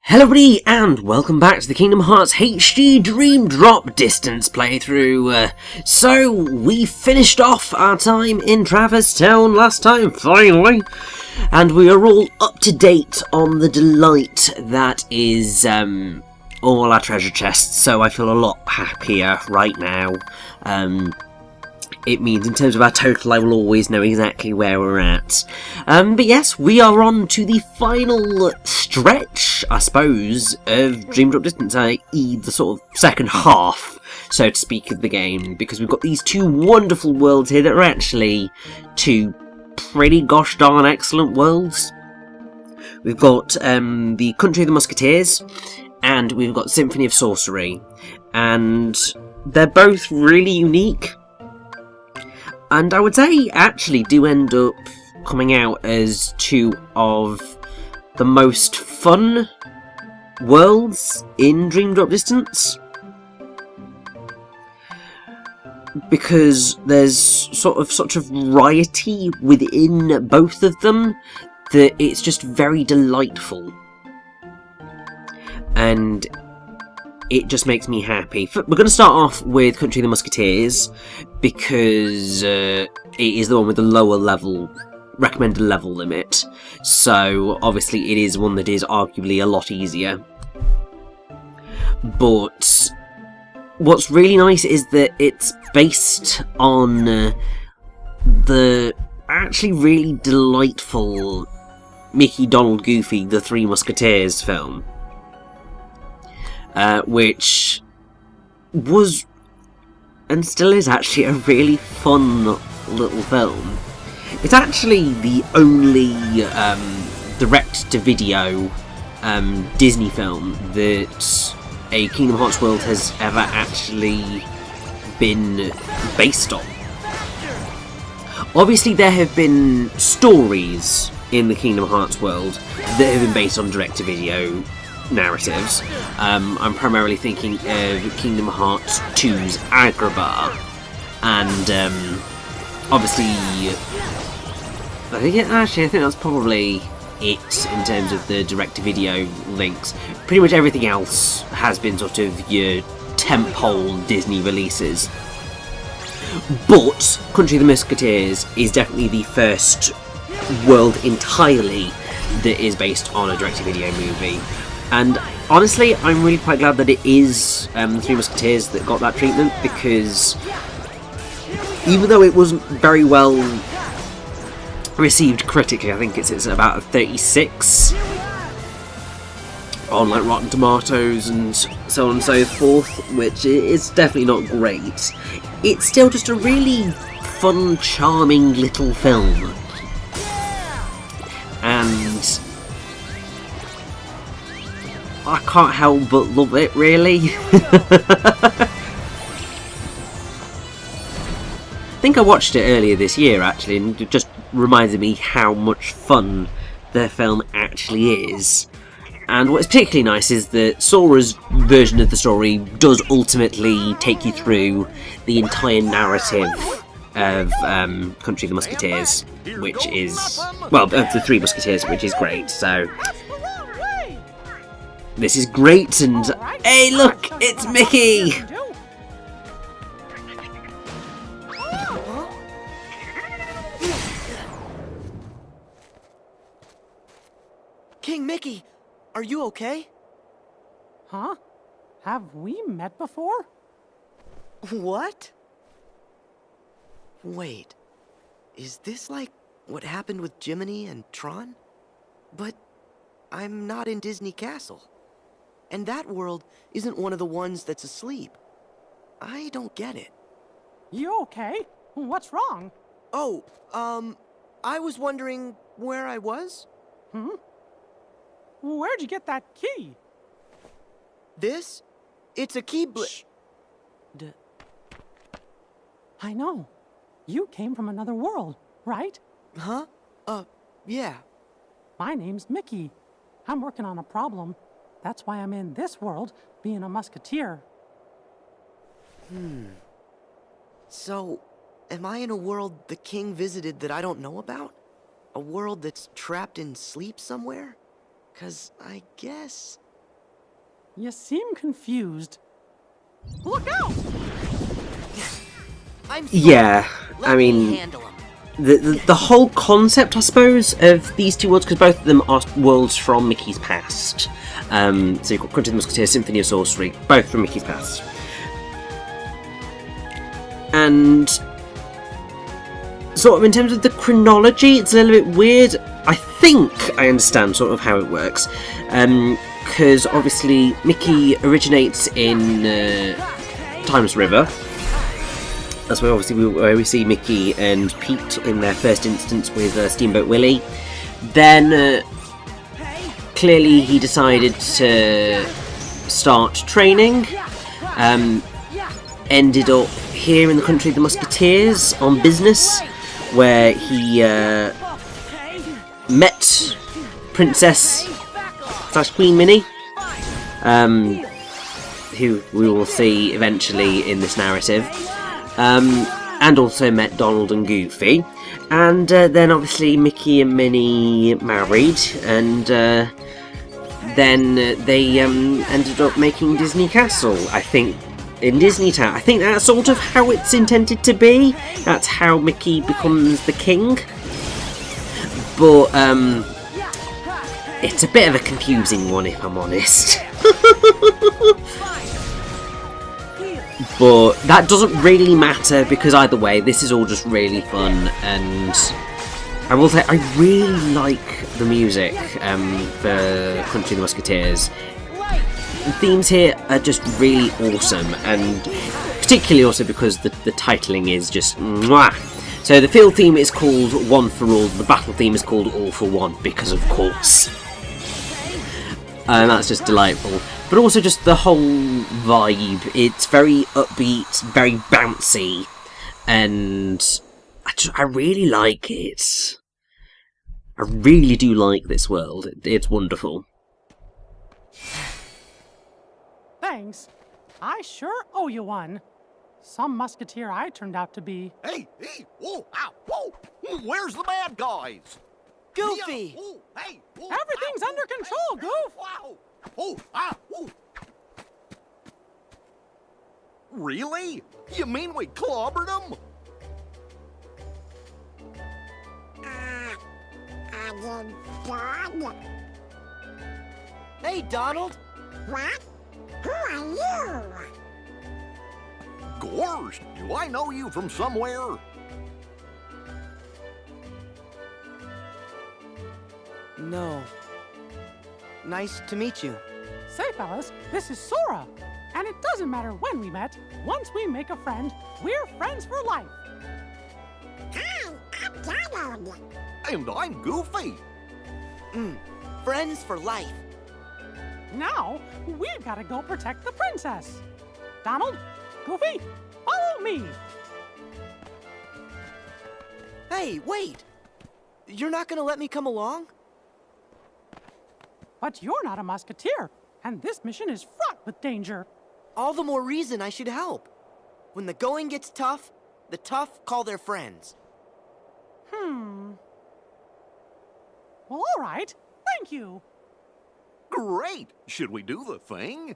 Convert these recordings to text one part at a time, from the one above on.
Hello everybody, and welcome back to the Kingdom Hearts HD Dream Drop Distance playthrough. So, we finished off our time in Traverse Town last time, finally, and we are all up to date on the delight that is all our treasure chests, so I feel a lot happier right now. It means in terms of our total, I will always know exactly where we're at. But yes, we are on to the final stretch, I suppose, of Dream Drop Distance, i.e. the sort of second half, so to speak, of the game, because we've got these two wonderful worlds here that are actually two pretty gosh darn excellent worlds. We've got the Country of the Musketeers, and we've got Symphony of Sorcery, and they're both really unique. And I would say actually do end up coming out as two of the most fun worlds in Dream Drop Distance. Because there's such a variety within both of them that it's just very delightful. And it just makes me happy. We're going to start off with Country of the Musketeers, because it is the one with the lower level, recommended level limit. So, obviously, it is one that is arguably a lot easier. But what's really nice is that it's based on the actually really delightful Mickey, Donald, Goofy, The Three Musketeers film. Which was, and still is actually, a really fun little film. It's actually the only direct-to-video Disney film that a Kingdom Hearts world has ever actually been based on. Obviously, there have been stories in the Kingdom Hearts world that have been based on direct-to-video narratives. I'm primarily thinking of Kingdom Hearts 2's Agrabah, and obviously, I think that's probably it in terms of the direct-to-video links. Pretty much everything else has been sort of your tentpole Disney releases. But Country of the Musketeers is definitely the first world entirely that is based on a direct-to-video movie. And honestly, I'm really quite glad that it is the Three Musketeers that got that treatment, because even though it wasn't very well received critically, I think it's about a 36 on like Rotten Tomatoes and so on and so forth, which is definitely not great. It's still just a really fun, charming little film. And I can't help but love it, really. I think I watched it earlier this year, actually, and it just reminded me how much fun the film actually is. And what's particularly nice is that Sora's version of the story does ultimately take you through the entire narrative of Country of the Musketeers, which is, well, of the Three Musketeers, which is great, so this is great, and hey look, it's Mickey! King Mickey, are you okay? Huh? Have we met before? What? Wait, is this like what happened with Jiminy and Tron? But I'm not in Disney Castle. And that world isn't one of the ones that's asleep. I don't get it. You okay? What's wrong? Oh, I was wondering where I was? Where'd you get that key? This? It's a key I know. You came from another world, right? Huh? Yeah. My name's Mickey. I'm working on a problem. That's why I'm in this world, being a musketeer. So, am I in a world the king visited that I don't know about? A world that's trapped in sleep somewhere? 'Cause I guess You seem confused. Look out! I'm sorry. Yeah, Let I me mean, handle him. the whole concept, I suppose, of these two worlds, because both of them are worlds from Mickey's past. So you've got Country of the Musketeers, Symphony of Sorcery, both from Mickey's past. And sort of in terms of the chronology, it's a little bit weird. I think I understand sort of how it works. Because obviously Mickey originates in Timeless River. That's where obviously where we see Mickey and Pete in their first instance with Steamboat Willie. Then clearly he decided to start training. Ended up here in the Country of the Musketeers on business, where he met Princess / Queen Minnie, who we will see eventually in this narrative, and also met Donald and Goofy, and then obviously Mickey and Minnie married, and then they ended up making Disney Castle, I think, in Disney Town. I think that's sort of how it's intended to be. That's how Mickey becomes the king. But it's a bit of a confusing one, if I'm honest. But that doesn't really matter, because either way, this is all just really fun, and I will say I really like the music for Country of the Musketeers. The themes here are just really awesome, and particularly also because the titling is just mwah. So the field theme is called One for All, the battle theme is called All for One, because of course. And that's just delightful. But also just the whole vibe, it's very upbeat, very bouncy, and I really like it. I really do like this world, it's wonderful. Thanks. I sure owe you one. Some musketeer I turned out to be. Hey, whoa, ow, whoa! Where's the bad guys? Goofy! Yeah, whoa, hey, whoa, Everything's ow, under whoa, control, hey, Goof! Wow! Oh, ah, whoa! Really? You mean we clobbered them? Hey, Donald! What? Who are you? Gorsh, do I know you from somewhere? No. Nice to meet you. Say, fellas, this is Sora. And it doesn't matter when we met. Once we make a friend, we're friends for life. Hi, I'm Donald. And I'm Goofy. Friends for life. Now, we've got to go protect the princess. Donald, Goofy, follow me. Hey, wait! You're not gonna let me come along? But you're not a musketeer, and this mission is fraught with danger. All the more reason I should help. When the going gets tough, the tough call their friends. Well, all right. Thank you. Great! Should we do the thing?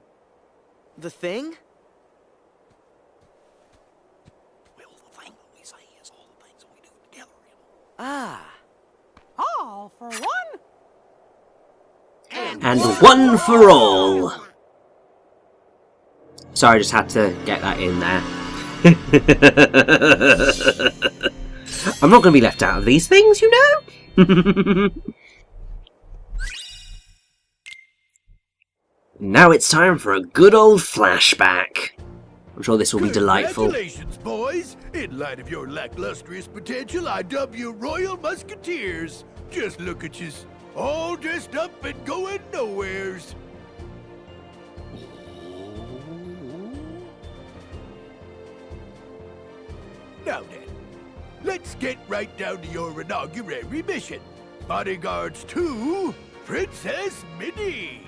The thing? Well, the thing that we say is all the things that we do together, you know. Ah. All for one. And one for all! Sorry, I just had to get that in there. I'm not going to be left out of these things, you know? Now it's time for a good old flashback. I'm sure this will be delightful. Congratulations, boys! In light of your lacklustrous potential, I dub you Royal Musketeers. Just look at yous, all dressed up and going nowheres. Now then, let's get right down to your inaugural mission. Bodyguards to Princess Minnie.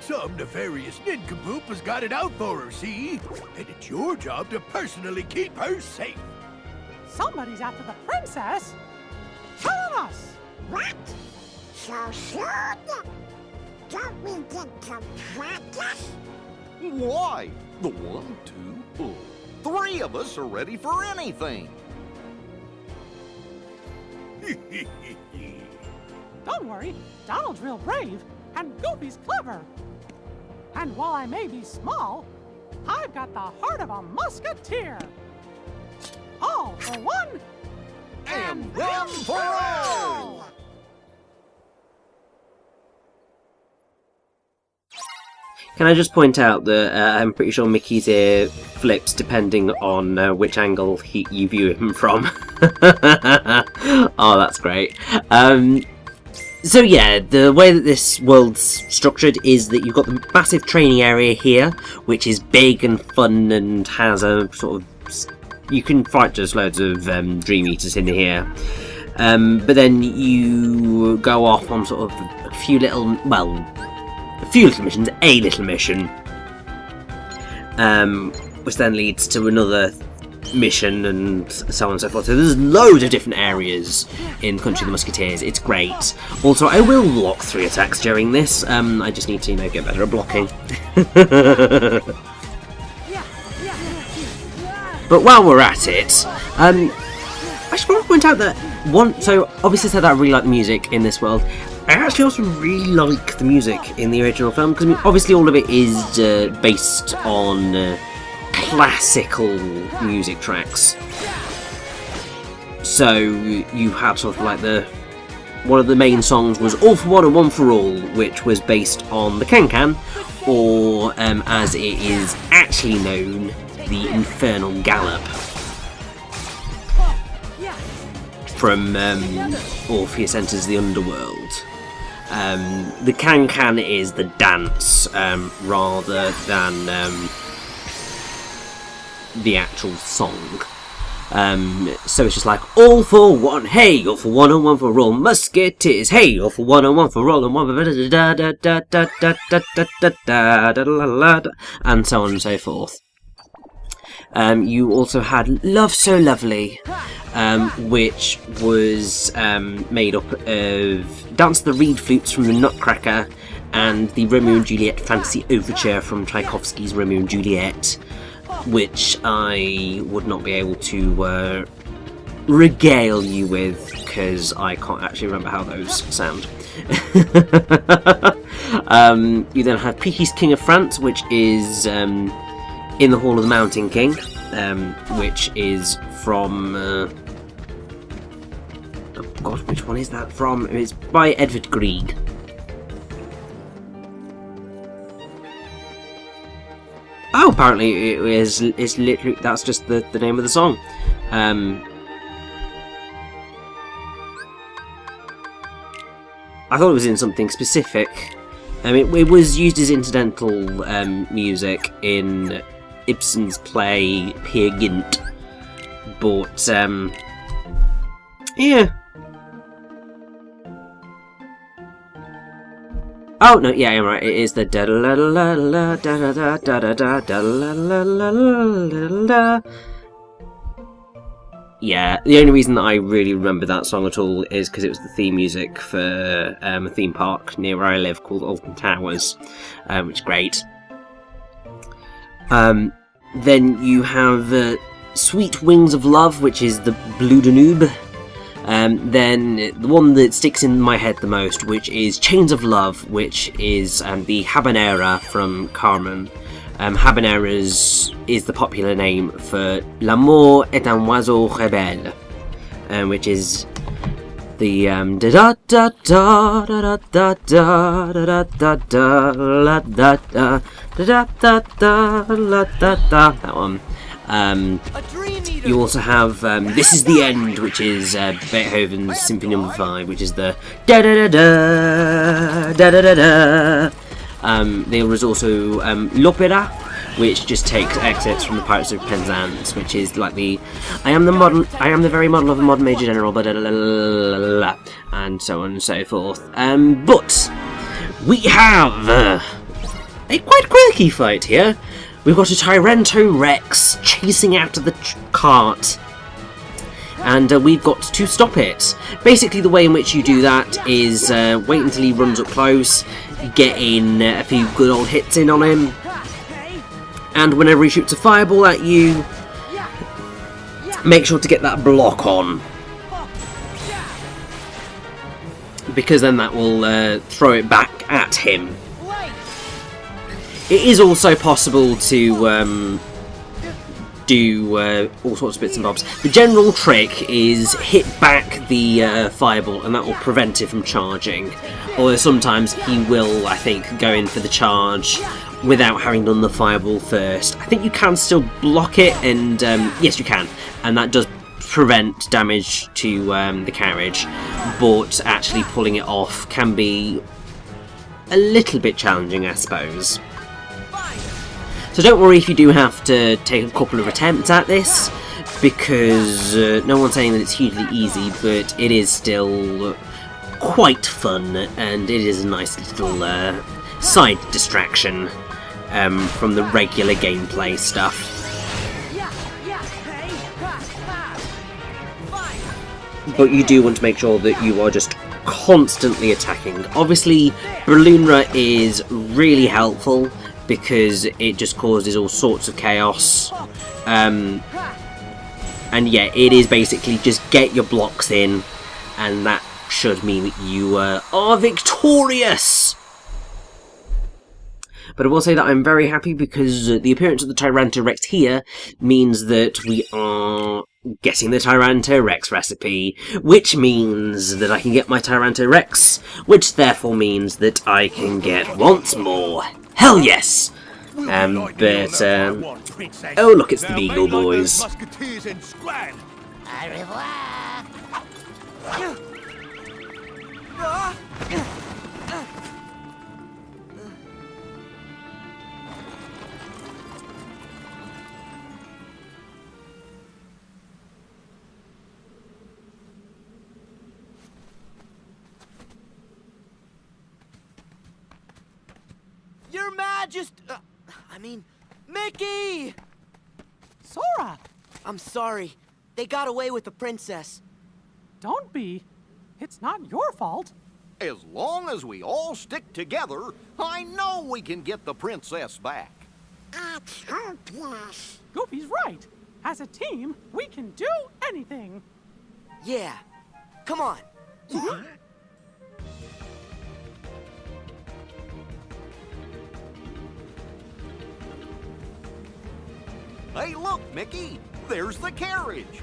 Some nefarious nincompoop has got it out for her, see? And it's your job to personally keep her safe. Somebody's after the princess. Tell us. What? So soon? Don't we get some practice? Why? The 1, 2, 3 of us are ready for anything. Don't worry, Donald's real brave, and Goofy's clever. And while I may be small, I've got the heart of a musketeer. All for one, And one for all! Can I just point out that I'm pretty sure Mickey's ear flips depending on which angle you view him from. Oh, that's great. So yeah, the way that this world's structured is that you've got the massive training area here, which is big and fun and has a sort of... You can fight just loads of Dream Eaters in here. But then you go off on sort of a few little missions, a little mission, which then leads to another mission and so on and so forth. So there's loads of different areas in Country of the Musketeers. It's great. Also, I will block 3 attacks during this. I just need to, get better at blocking. But while we're at it, I should probably point out that so obviously I said that I really like the music in this world. I actually also really like the music in the original film, because obviously all of it is based on classical music tracks. So you had sort of like one of the main songs was All for One and One for All, which was based on the Can-Can, or as it is actually known, the Infernal Gallop from Orpheus Enters the Underworld. The Can-Can is the dance rather than the actual song. So it's just like, all for one, hey, all for one and one for all, musketeers, hey, all for one and one for all, and one for and so on and so forth. You also had Love So Lovely, which was made up of Dance the Reed Flutes from the Nutcracker and the Romeo and Juliet Fantasy Overture from Tchaikovsky's Romeo and Juliet, which I would not be able to regale you with because I can't actually remember how those sound. You then have Peaky's King of France, which is in the Hall of the Mountain King, which is from... oh god, which one is that from? It's by Edvard Grieg. Oh, apparently it's literally... That's just the name of the song. I thought it was in something specific. It was used as incidental music in Ibsen's play Peer Gynt, but yeah. Oh no, yeah, I'm right. It is the da da da da da da da da da da da. Yeah, the only reason that I really remember that song at all is because it was the theme music for a theme park near where I live called Alton Towers, which is great. Then you have Sweet Wings of Love, which is the Blue Danube. Then the one that sticks in my head the most, which is Chains of Love, which is the habanera from Carmen. Habanera is the popular name for L'amour est un oiseau rebelle, which is the da da da da da da da da da da da da da da da da, that one. You also have This Is the End, which is Beethoven's Symphony No. 5, which is the da da da da da da da. There was also L'Opera, which just takes excerpts from the Pirates of Penzance, which is like the I am the very model of a modern major general, but and so on and so forth. But we have a quite quirky fight here. We've got a Tyrento Rex chasing after the cart. and we've got to stop it. Basically, the way in which you do that is wait until he runs up close, get in a few good old hits in on him, and whenever he shoots a fireball at you, make sure to get that block on, because then that will throw it back at him. It is also possible to do all sorts of bits and bobs. The general trick is hit back the fireball, and that will prevent it from charging. Although sometimes he will, I think, go in for the charge without having done the fireball first. I think you can still block it, and yes, you can, and that does prevent damage to the carriage, but actually pulling it off can be a little bit challenging, I suppose. So don't worry if you do have to take a couple of attempts at this, because no one's saying that it's hugely easy, but it is still quite fun, and it is a nice little side distraction from the regular gameplay stuff. But you do want to make sure that you are just constantly attacking. Obviously, Balloonra is really helpful, because it just causes all sorts of chaos. And yeah, it is basically just get your blocks in, and that should mean that you are victorious! But I will say that I'm very happy, because the appearance of the Tyrantorex here means that we are getting the Tyrantorex recipe, which means that I can get my Tyrantorex, which therefore means that I can get once more. Hell yes! Oh look, it's the Beagle Boys. Au revoir. Your Majesty! I mean, Mickey! Sora! I'm sorry. They got away with the princess. Don't be. It's not your fault. As long as we all stick together, I know we can get the princess back. It's hopeless. Goofy's right. As a team, we can do anything. Yeah. Come on. Hey, look, Mickey! There's the carriage!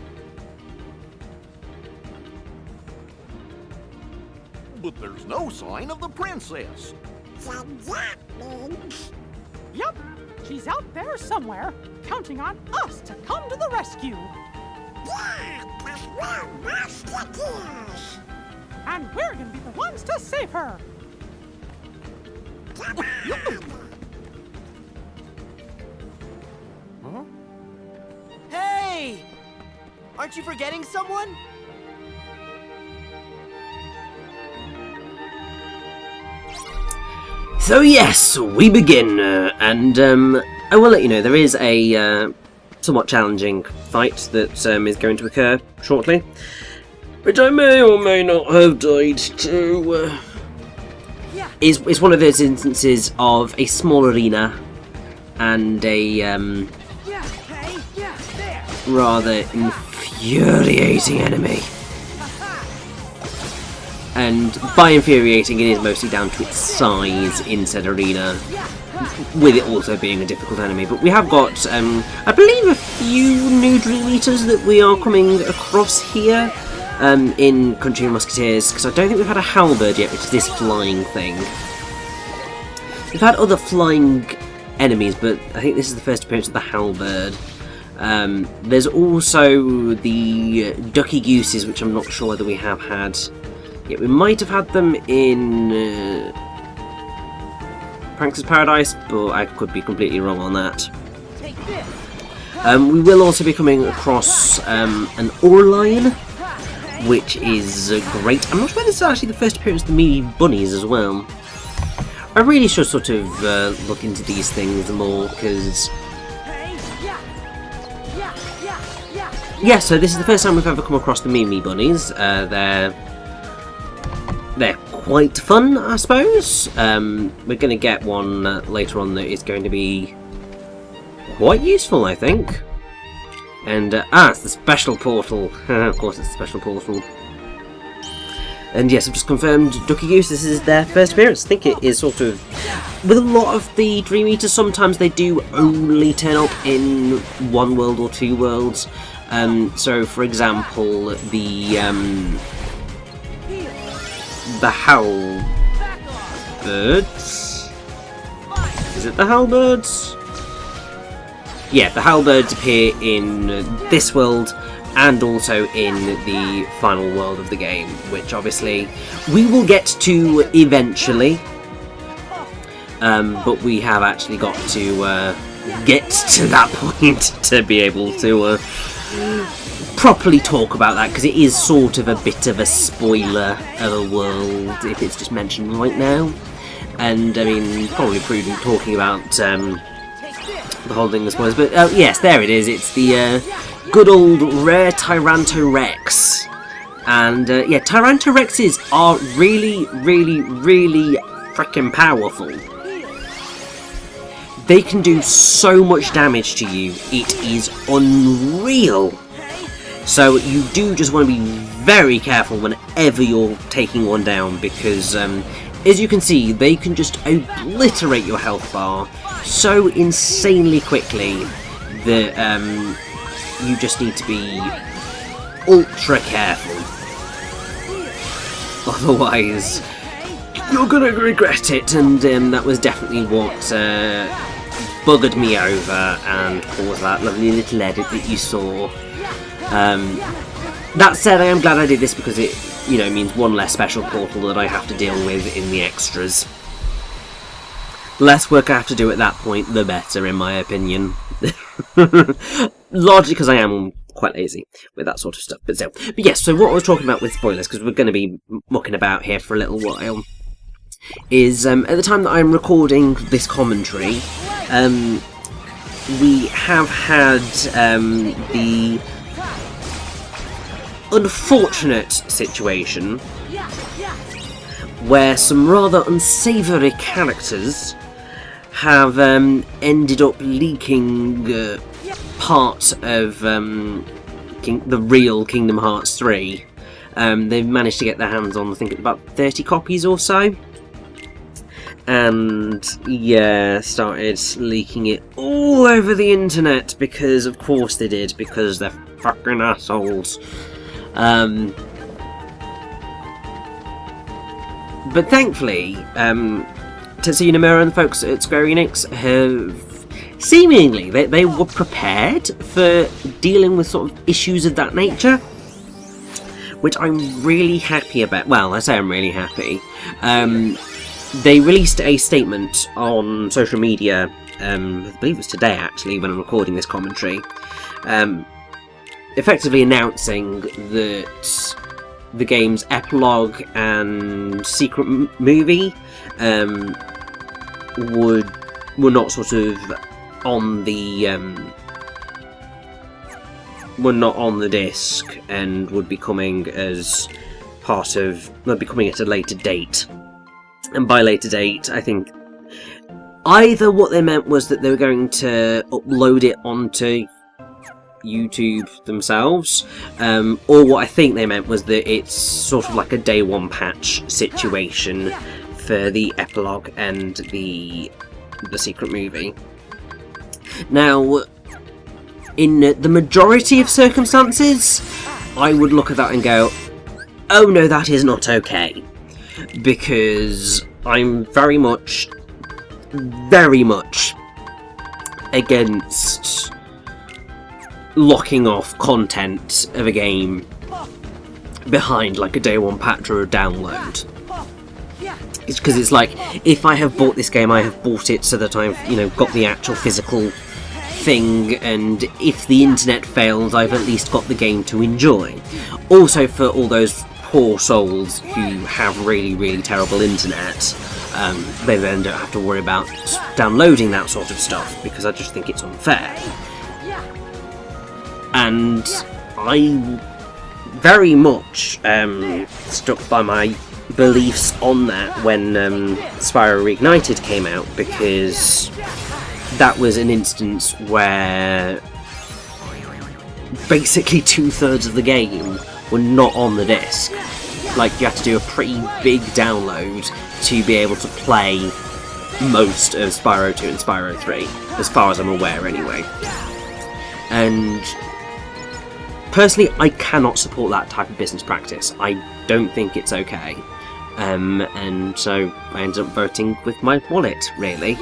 But there's no sign of the princess. So that means... Yup, she's out there somewhere, counting on us to come to the rescue. Yeah, 'cause we're musketeers. And we're gonna be the ones to save her. Come on. Huh? Hey! Aren't you forgetting someone? So yes, we begin, and I will let you know there is a somewhat challenging fight that is going to occur shortly, which I may or may not have died to. Is one of those instances of a small arena and a rather infuriating enemy. And by infuriating, it is mostly down to its size in said arena, with it also being a difficult enemy. But we have got, I believe, a few new Dream Eaters that we are coming across here in Country of Musketeers, because I don't think we've had a Halberd yet, which is this flying thing. We've had other flying enemies, but I think this is the first appearance of the Halberd. There's also the Ducky Gooses, which I'm not sure whether we have had. Yeah, we might have had them in Prankster's Paradise, but I could be completely wrong on that. We will also be coming across an Ourline, which is great. I'm not sure if this is actually the first appearance of the Meaty Bunnies as well. I really should sort of look into these things more, because yeah, so this is the first time we've ever come across the Mimi Bunnies. They're quite fun, I suppose. We're going to get one later on that is going to be quite useful, I think. And, it's the special portal. Of course it's the special portal. And yes, I've just confirmed Ducky Goose, this is their first appearance. I think it is sort of... With a lot of the Dream Eaters, sometimes they do only turn up in one world or two worlds. So, for example, the Howlbirds... Is it the Howlbirds? Yeah, the Howlbirds appear in this world and also in the final world of the game, which obviously we will get to eventually, but we have actually got to get to that point to be able to properly talk about that, because it is sort of a bit of a spoiler of a world if it's just mentioned right now. And I mean, probably prudent talking about the whole thing, I suppose. But yes, there it is. It's the good old rare Tyrantorex. And yeah, Tyrantorexes are really, really, really freaking powerful. They can do so much damage to you. It is unreal. So you do just want to be very careful whenever you're taking one down, because as you can see, they can just obliterate your health bar so insanely quickly that you just need to be ultra careful. Otherwise, you're gonna regret it, and that was definitely what buggered me over and caused that lovely little edit that you saw. That said, I am glad I did this, because it, you know, means one less special portal that I have to deal with in the extras. The less work I have to do at that point, the better, in my opinion. Largely because I am quite lazy with that sort of stuff, but still. But yes, so what I was talking about with spoilers, because we're going to be mucking about here for a little while, is at the time that I'm recording this commentary, we have had the unfortunate situation where some rather unsavoury characters have ended up leaking parts of the real Kingdom Hearts 3. They've managed to get their hands on, I think, about 30 copies or so. And, yeah, started leaking it all over the internet, because of course they did, because they're fucking assholes. But thankfully, Tetsuya Nomura and the folks at Square Enix have seemingly, they were prepared for dealing with sort of issues of that nature, which I'm really happy about. Well, I say I'm really happy. They released a statement on social media, I believe it was today actually, when I'm recording this commentary, effectively announcing that the game's epilogue and secret movie were not sort of on the were not on the disc, and would be coming as part of, would be coming at a later date. And by later date, I think either what they meant was that they were going to upload it onto YouTube themselves, or what I think they meant was that it's sort of like a day one patch situation for the epilogue and the secret movie. Now, in the majority of circumstances, I would look at that and go, oh no, that is not okay, because I'm very much against locking off content of a game behind like a day one patch or a download. It's because it's like, if I have bought this game, I have bought it so that I've, you know, got the actual physical thing, and if the internet fails, I've at least got the game to enjoy. Also, for all those poor souls who have really, really terrible internet, they then don't have to worry about downloading that sort of stuff, because I just think it's unfair. And I very much stuck by my beliefs on that when Spyro Reignited came out, because that was an instance where basically 2/3 of the game were not on the disc. Like, you had to do a pretty big download to be able to play most of Spyro 2 and Spyro 3, as far as I'm aware anyway. And personally, I cannot support that type of business practice. I don't think it's okay. And so I ended up voting with my wallet, really.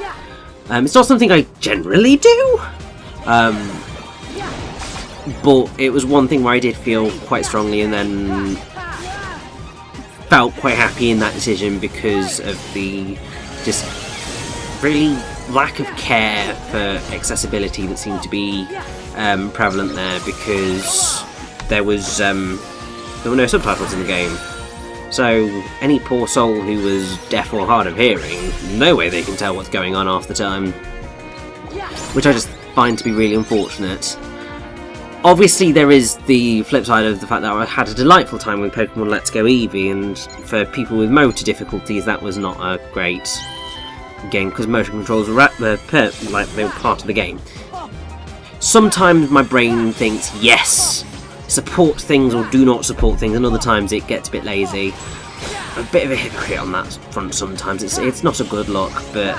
It's not something I generally do, but it was one thing where I did feel quite strongly, and then felt quite happy in that decision because of the just really lack of care for accessibility that seemed to be prevalent there, because there were no subtitles in the game. So any poor soul who was deaf or hard of hearing, no way they can tell what's going on half the time, which I just find to be really unfortunate. Obviously, there is the flip side of the fact that I had a delightful time with Pokemon Let's Go Eevee, and for people with motor difficulties, that was not a great game, because motion controls were like they were part of the game. Sometimes my brain thinks, yes, support things or do not support things, and other times it gets a bit lazy. I'm a bit of a hypocrite on that front sometimes. It's not a good look, but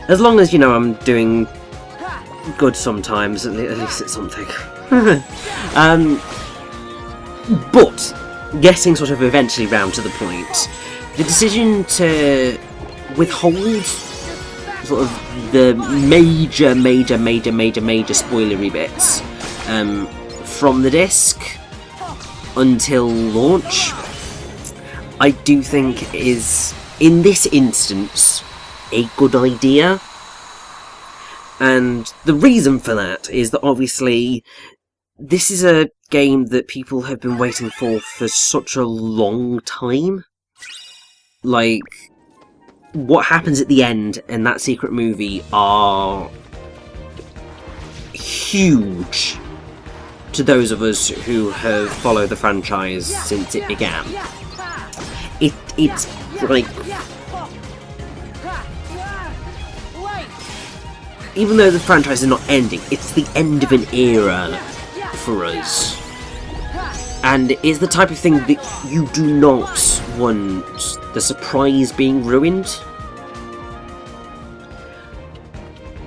as long as, you know, I'm doing good sometimes, at least it's something. But getting sort of eventually round to the point, the decision to withhold sort of the major spoilery bits from the disc until launch, I do think is, in this instance, a good idea. And the reason for that is that obviously this is a game that people have been waiting for such a long time. Like, what happens at the end and that secret movie are huge to those of us who have followed the franchise since it began. It's like, even though the franchise is not ending, it's the end of an era for us. And it's the type of thing that you do not want the surprise being ruined.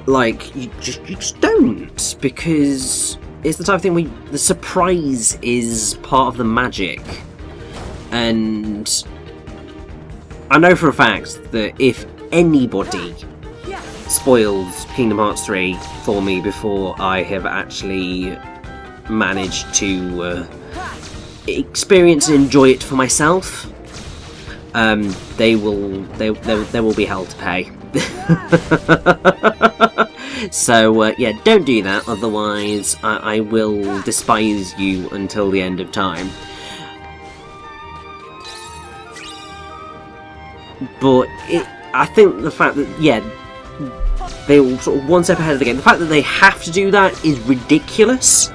Like, you just don't, because it's the type of thing where the surprise is part of the magic. And I know for a fact that if anybody spoiled Kingdom Hearts 3 for me before I have actually managed to experience and enjoy it for myself, they will be hell to pay. So yeah, don't do that, otherwise I will despise you until the end of time. But I think the fact that, yeah, they were sort of one step ahead of the game. The fact that they have to do that is ridiculous.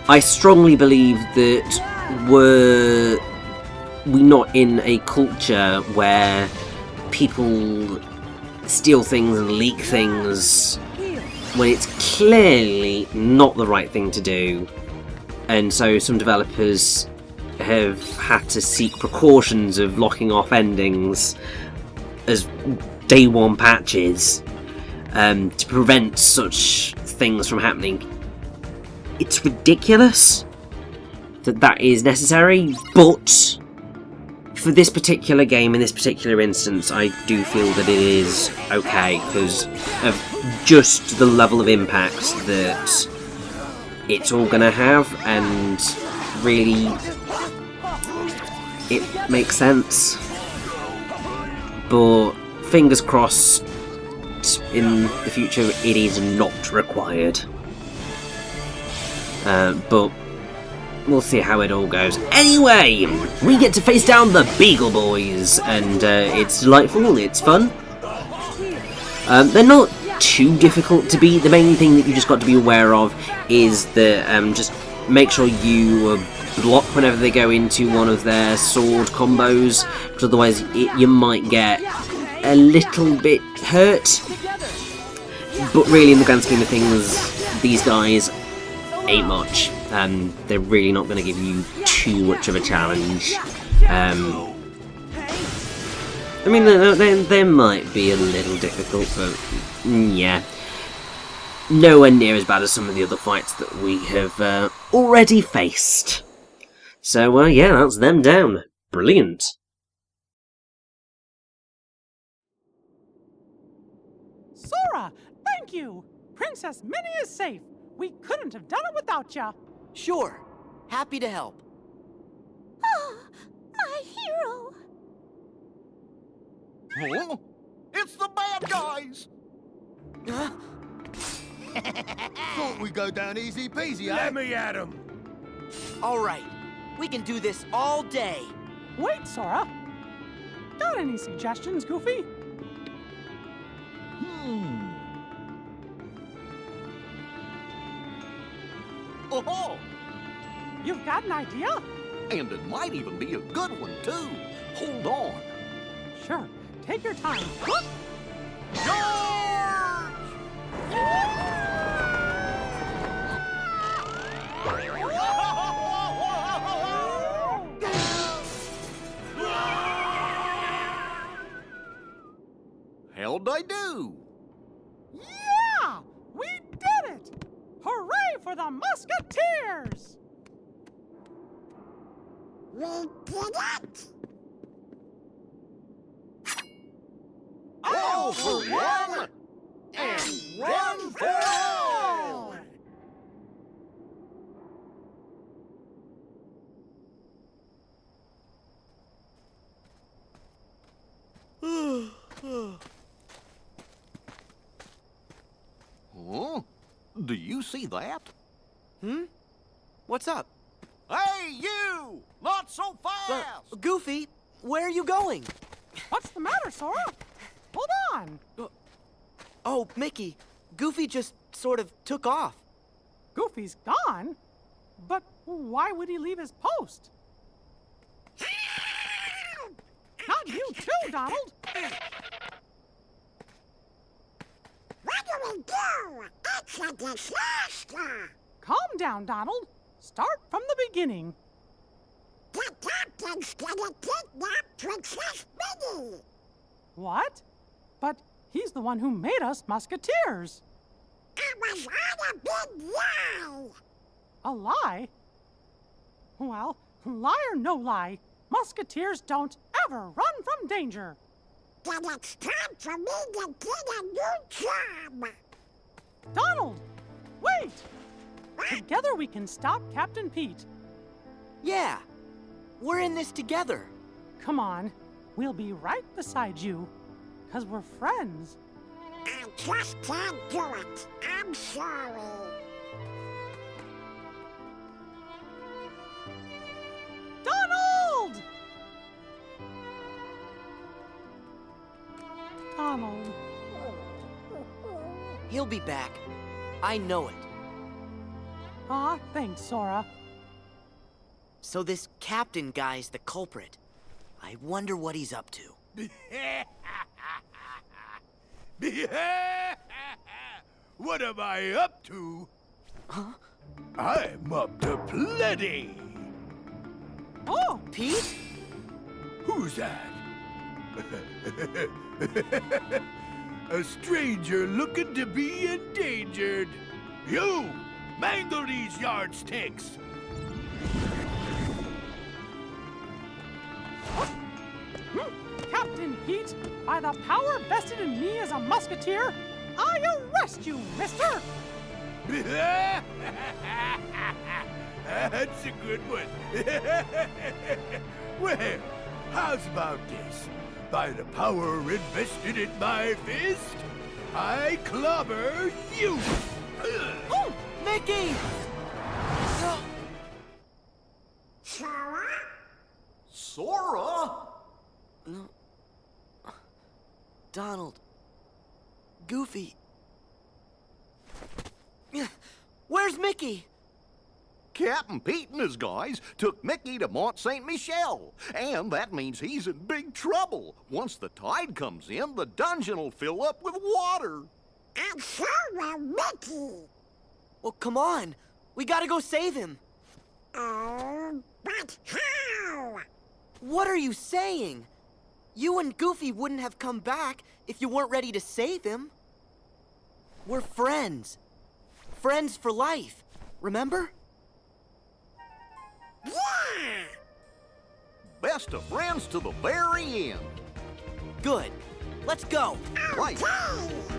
I strongly believe that we're not in a culture where people steal things and leak things when it's clearly not the right thing to do. And so some developers have had to seek precautions of locking off endings as day one patches to prevent such things from happening. It's ridiculous that is necessary, but for this particular game, in this particular instance, I do feel that it is okay because of just the level of impact that it's all going to have, and really it makes sense. But fingers crossed, in the future it is not required. But we'll see how it all goes. Anyway, we get to face down the Beagle Boys, and it's delightful, it's fun. They're not too difficult to beat. The main thing that you just got to be aware of is that just make sure you block whenever they go into one of their sword combos, because otherwise you might get a little bit hurt. But really, in the grand scheme of things, these guys ain't much. They're really not going to give you too much of a challenge. I mean, they might be a little difficult, but yeah. Nowhere near as bad as some of the other fights that we have already faced. So, yeah, that's them down. Brilliant. Sora, thank you! Princess Minnie is safe. We couldn't have done it without ya. Sure. Happy to help. Oh, our hero. Huh? It's the bad guys! Huh? Thought we'd go down easy peasy, Let me at him. All right. We can do this all day. Wait, Sora. Got any suggestions, Goofy? Oh, You've got an idea? and it might even be a good one, too. Hold on. Sure. Take your time. How'd I do? Yeah! We did it! Hooray for the Musketeers! We did it. All for one and one for all! Huh? Do you see that? What's up? Hey, you! Not so fast! Goofy, where are you going? What's the matter, Sora? Hold on. Oh, Mickey, Goofy just sort of took off. Goofy's gone? But why would he leave his post? Not you too, Donald! What do we do? It's a disaster. Calm down, Donald. Start from the beginning. The captain's gonna kidnap Princess Minnie. What? But he's the one who made us Musketeers. It was all a big lie. A lie? Well, lie or no lie, Musketeers don't ever run from danger. Then it's time for me to get a new job. Donald, wait! Together we can stop Captain Pete. Yeah, we're in this together. Come on, we'll be right beside you, 'cause we're friends. I just can't do it. I'm sorry. Donald! Donald. He'll be back. I know it. Aw, thanks, Sora. So this captain guy's the culprit. I wonder what he's up to. What am I up to? Huh? I'm up to plenty. Oh, Pete? Who's that? A stranger looking to be endangered. You! Mangle these yardsticks! Captain Pete, by the power vested in me as a musketeer, I arrest you, mister! That's a good one. Well, how's about this? By the power invested in my fist, I clobber you! Oh, Mickey! Sora? Sora? No. Donald. Goofy. Where's Mickey? Captain Pete and his guys took Mickey to Mont Saint Michel, and that means he's in big trouble. Once the tide comes in, the dungeon will fill up with water. And so will Mickey. Well, come on. We gotta go save him. Oh, but how? What are you saying? You and Goofy wouldn't have come back if you weren't ready to save him. We're friends. Friends for life. Remember? Yeah! Best of friends to the very end. Good. Let's go. Right. Okay.